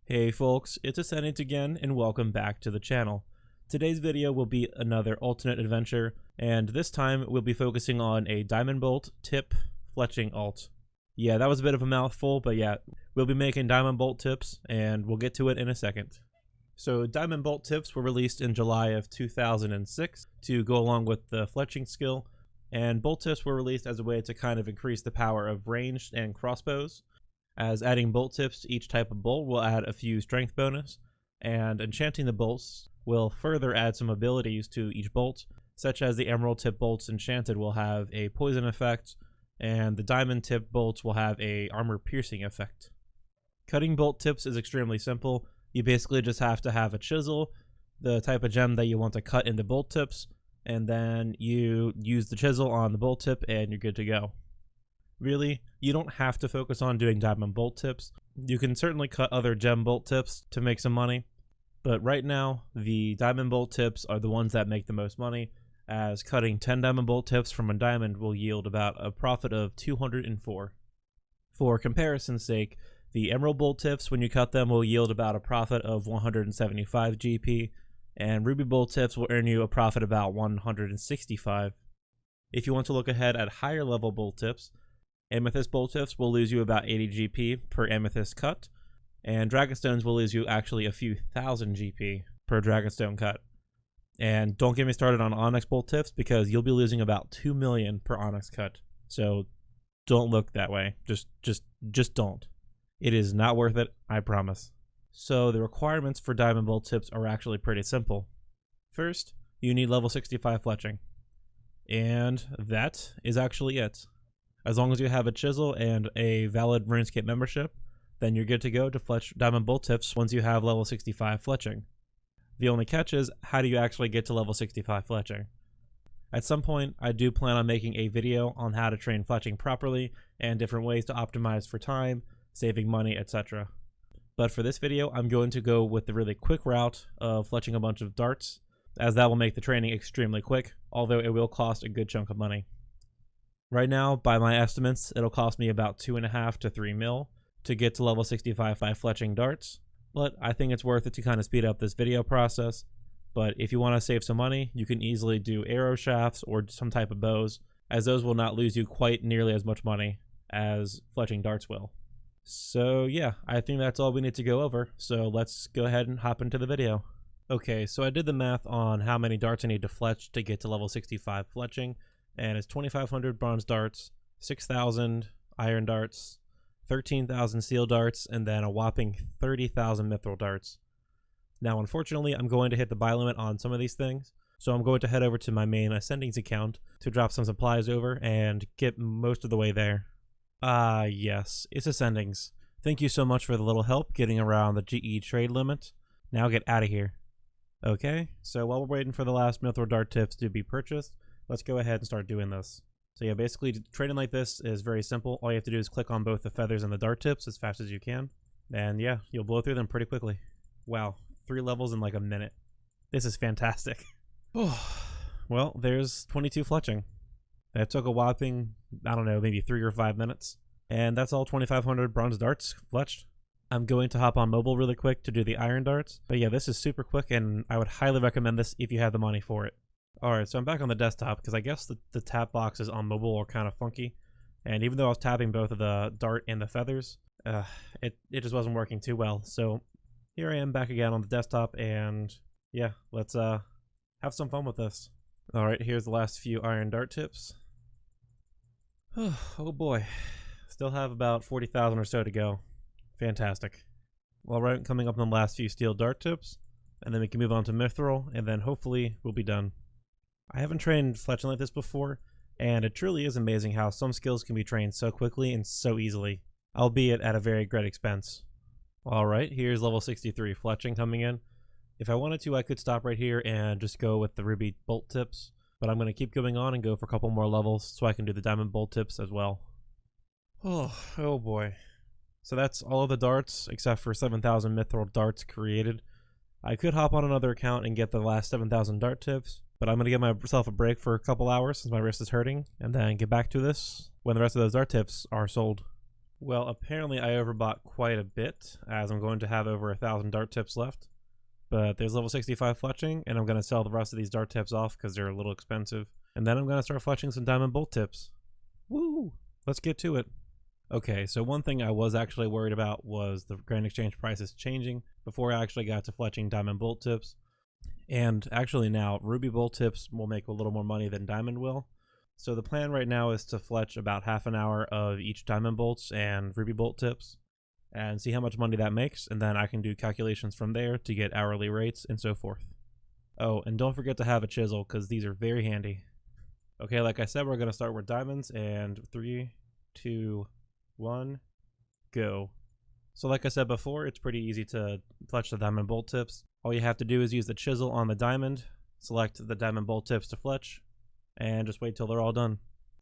Hey folks, it's Ascendant again and welcome back to the channel. Today's video will be another alternate adventure, and this time we'll be focusing on a diamond bolt tip fletching alt. Yeah, that was a bit of a mouthful, but yeah, we'll be making diamond bolt tips and we'll get to it in a second. So diamond bolt tips were released in July of 2006 to go along with the fletching skill, and bolt tips were released as a way to kind of increase the power of ranged and crossbows, as adding bolt tips to each type of bolt will add a few strength bonus, and enchanting the bolts will further add some abilities to each bolt, such as the emerald tip bolts enchanted will have a poison effect, and the diamond tip bolts will have a armor piercing effect. Cutting bolt tips is extremely simple. You basically just have to have a chisel, the type of gem that you want to cut into bolt tips, and then you use the chisel on the bolt tip and you're good to go. Really, you don't have to focus on doing diamond bolt tips. You can certainly cut other gem bolt tips to make some money, but right now the diamond bolt tips are the ones that make the most money, as cutting 10 diamond bolt tips from a diamond will yield about a profit of 204. For comparison's sake, the emerald bolt tips, when you cut them, will yield about a profit of 175 GP, and ruby bolt tips will earn you a profit about 165. If you want to look ahead at higher level bolt tips, amethyst bolt tips will lose you about 80 GP per amethyst cut, and dragonstones will lose you actually a few thousand GP per dragonstone cut. And don't get me started on onyx bolt tips, because you'll be losing about 2 million per onyx cut. So don't look that way. Just don't. It is not worth it, I promise. So the requirements for diamond bolt tips are actually pretty simple. First, you need level 65 fletching. And that is actually it. As long as you have a chisel and a valid Runescape membership, then you're good to go to fletch diamond bolt tips once you have level 65 fletching. The only catch is, how do you actually get to level 65 fletching? At some point, I do plan on making a video on how to train fletching properly and different ways to optimize for time, saving money, etc. But for this video, I'm going to go with the really quick route of fletching a bunch of darts, as that will make the training extremely quick, although it will cost a good chunk of money. Right now, by my estimates, it'll cost me about 2.5 to 3 mil to get to level 65 by fletching darts, but I think it's worth it to kind of speed up this video process. But if you want to save some money, you can easily do arrow shafts or some type of bows, as those will not lose you quite nearly as much money as fletching darts will. So yeah, I think that's all we need to go over, so let's go ahead and hop into the video. Okay, so I did the math on how many darts I need to fletch to get to level 65 fletching, and it's 2,500 bronze darts, 6,000 iron darts, 13,000 steel darts, and then a whopping 30,000 mithril darts. Now, unfortunately, I'm going to hit the buy limit on some of these things, so I'm going to head over to my main Ascendings account to drop some supplies over and get most of the way there. Yes, it's Ascendings. Thank you so much for the little help getting around the GE trade limit. Now get out of here. Okay, so while we're waiting for the last mithril dart tips to be purchased, let's go ahead and start doing this. So yeah, basically trading like this is very simple. All you have to do is click on both the feathers and the dart tips as fast as you can. And yeah, you'll blow through them pretty quickly. Wow, 3 levels in like a minute. This is fantastic. Well, there's 22 fletching. That took a whopping, I don't know, maybe 3 or 5 minutes. And that's all 2,500 bronze darts fletched. I'm going to hop on mobile really quick to do the iron darts. But yeah, this is super quick and I would highly recommend this if you have the money for it. Alright, so I'm back on the desktop because I guess the tap boxes on mobile are kind of funky. And even though I was tapping both of the dart and the feathers, it just wasn't working too well. So here I am back again on the desktop, and yeah, let's have some fun with this. Alright, here's the last few iron dart tips. Oh boy, still have about 40,000 or so to go. Fantastic. Well, right, coming up on the last few steel dart tips, and then we can move on to mithril, and then hopefully we'll be done. I haven't trained fletching like this before, and it truly is amazing how some skills can be trained so quickly and so easily, albeit at a very great expense. Alright, here's level 63 fletching coming in. If I wanted to, I could stop right here and just go with the ruby bolt tips, but I'm going to keep going on and go for a couple more levels so I can do the diamond bolt tips as well. Oh boy. So that's all of the darts except for 7,000 mithril darts created. I could hop on another account and get the last 7,000 dart tips, but I'm going to give myself a break for a couple hours since my wrist is hurting, and then get back to this when the rest of those dart tips are sold. Well, apparently I overbought quite a bit, as I'm going to have over 1,000 dart tips left. But there's level 65 fletching, and I'm going to sell the rest of these dart tips off because they're a little expensive. And then I'm going to start fletching some diamond bolt tips. Woo! Let's get to it. Okay, so one thing I was actually worried about was the Grand Exchange prices changing before I actually got to fletching diamond bolt tips. And actually now, ruby bolt tips will make a little more money than diamond will. So the plan right now is to fletch about half an hour of each diamond bolts and ruby bolt tips and see how much money that makes, and then I can do calculations from there to get hourly rates and so forth. Oh, and don't forget to have a chisel because these are very handy. Okay, like I said, we're going to start with diamonds, and 3, 2, 1, go. So like I said before, it's pretty easy to fletch the diamond bolt tips. All you have to do is use the chisel on the diamond, select the diamond bolt tips to fletch, and just wait till they're all done.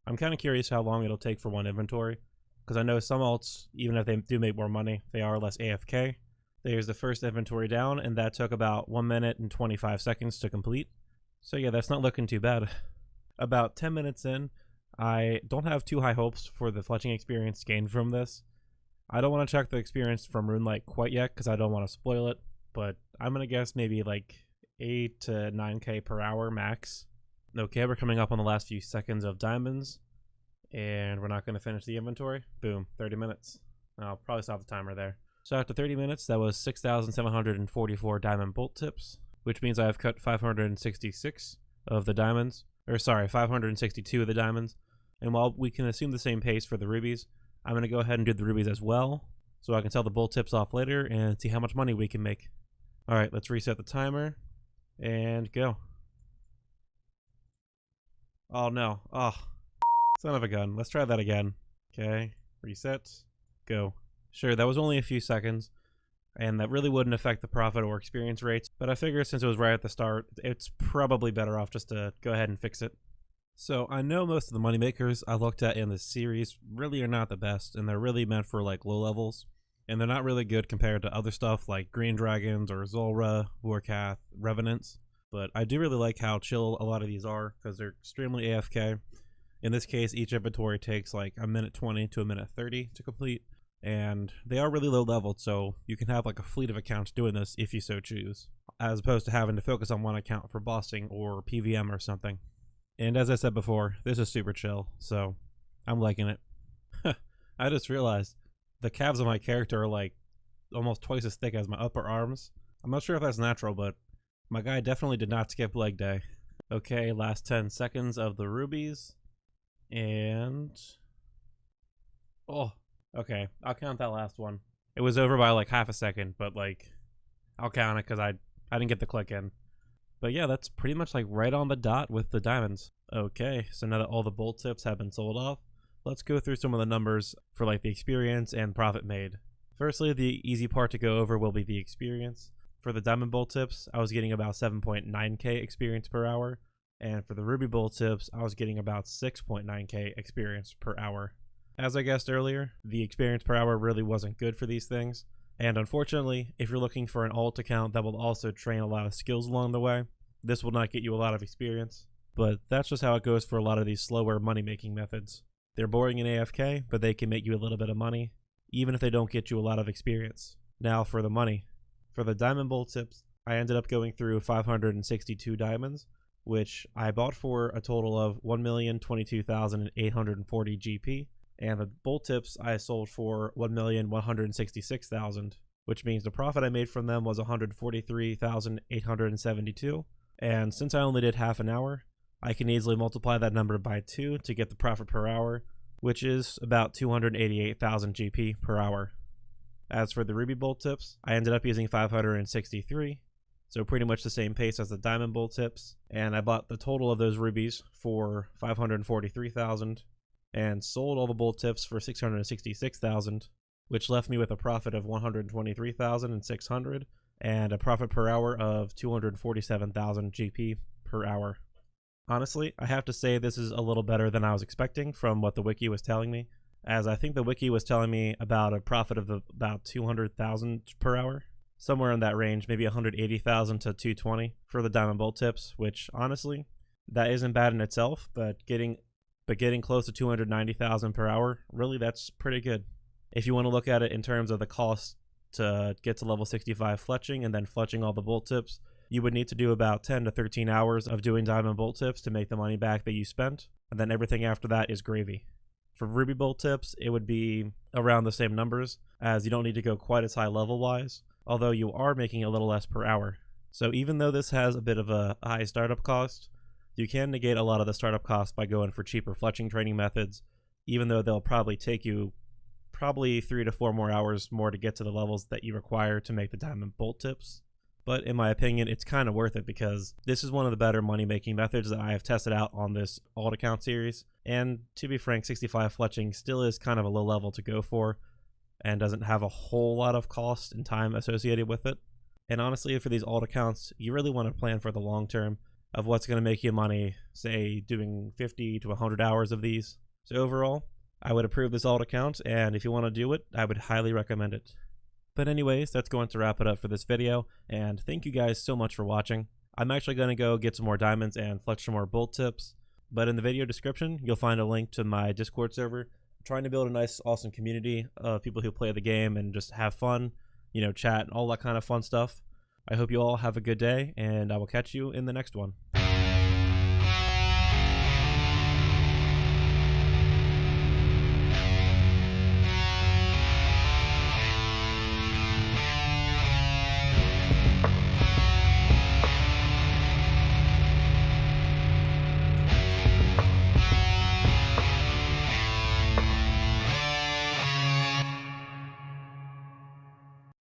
I'm kind of curious how long it'll take for one inventory, because I know some alts, even if they do make more money, they are less AFK. There's the first inventory down, and that took about 1 minute and 25 seconds to complete. So yeah, that's not looking too bad. About 10 minutes in, I don't have too high hopes for the fletching experience gained from this. I don't want to check the experience from Runescape quite yet because I don't want to spoil it, but I'm going to guess maybe like 8 to 9k per hour max. Okay, we're coming up on the last few seconds of diamonds, and we're not going to finish the inventory. Boom, 30 minutes. I'll probably stop the timer there. So after 30 minutes, that was 6,744 diamond bolt tips, which means I've cut 566 of the diamonds, or sorry, 562 of the diamonds. And while we can assume the same pace for the rubies, I'm going to go ahead and do the rubies as well, so I can sell the bolt tips off later and see how much money we can make. Alright, let's reset the timer, and go. Oh no, oh, son of a gun. Let's try that again. Okay, reset, go. Sure, that was only a few seconds, and that really wouldn't affect the profit or experience rates, but I figure since it was right at the start, it's probably better off just to go ahead and fix it. So I know most of the moneymakers I looked at in this series really are not the best, and they're really meant for like low levels, and they're not really good compared to other stuff like Green Dragons or Zulrah, Vorkath, Revenants. But I do really like how chill a lot of these are because they're extremely AFK. In this case, each inventory takes like a minute 20 to a minute 30 to complete, and they are really low leveled, so you can have like a fleet of accounts doing this if you so choose, as opposed to having to focus on one account for bossing or PVM or something. And as I said before, this is super chill, so I'm liking it. I just realized the calves of my character are like almost twice as thick as my upper arms. I'm not sure if that's natural, but my guy definitely did not skip leg day. Okay, last 10 seconds of the rubies. And... oh, okay, I'll count that last one. It was over by like half a second, but like, I'll count it because I didn't get the click in. But yeah, that's pretty much like right on the dot with the diamonds. Okay, so now that all the bolt tips have been sold off, let's go through some of the numbers for like the experience and profit made. Firstly, the easy part to go over will be the experience. For the diamond bolt tips, I was getting about 7.9k experience per hour, and for the ruby bolt tips, I was getting about 6.9k experience per hour. As I guessed earlier, the experience per hour really wasn't good for these things, and unfortunately, if you're looking for an alt account that will also train a lot of skills along the way, this will not get you a lot of experience. But that's just how it goes for a lot of these slower money-making methods. They're boring in AFK, but they can make you a little bit of money, even if they don't get you a lot of experience. Now for the money. For the diamond bolt tips, I ended up going through 562 diamonds, which I bought for a total of 1,022,840 GP, and the bolt tips I sold for 1,166,000, which means the profit I made from them was 143,872. And since I only did half an hour, I can easily multiply that number by 2 to get the profit per hour, which is about 288,000 GP per hour. As for the ruby bolt tips, I ended up using 563, so pretty much the same pace as the diamond bolt tips, and I bought the total of those rubies for 543,000 and sold all the bolt tips for 666,000, which left me with a profit of 123,600 and a profit per hour of 247,000 GP per hour. Honestly, I have to say this is a little better than I was expecting from what the wiki was telling me, as I think the wiki was telling me about a profit of about 200,000 per hour, somewhere in that range, maybe 180,000 to 220 for the diamond bolt tips, which honestly, that isn't bad in itself, but getting close to 290,000 per hour, really that's pretty good. If you want to look at it in terms of the cost to get to level 65 Fletching and then Fletching all the bolt tips, you would need to do about 10 to 13 hours of doing diamond bolt tips to make the money back that you spent, and then everything after that is gravy. For ruby bolt tips, it would be around the same numbers, as you don't need to go quite as high level wise, although you are making a little less per hour. So even though this has a bit of a high startup cost, you can negate a lot of the startup costs by going for cheaper Fletching training methods, even though they'll probably take you 3 to 4 more hours more to get to the levels that you require to make the diamond bolt tips. But in my opinion, it's kind of worth it because this is one of the better money making methods that I have tested out on this alt account series. And to be frank, 65 Fletching still is kind of a low level to go for and doesn't have a whole lot of cost and time associated with it. And honestly, for these alt accounts, you really want to plan for the long term of what's going to make you money, say doing 50 to 100 hours of these. So overall, I would approve this alt account, and if you want to do it, I would highly recommend it. But anyways, that's going to wrap it up for this video, and thank you guys so much for watching. I'm actually going to go get some more diamonds and fletch some more bolt tips, but in the video description, you'll find a link to my Discord server. I'm trying to build a nice, awesome community of people who play the game and just have fun, chat, all that kind of fun stuff. I hope you all have a good day, and I will catch you in the next one.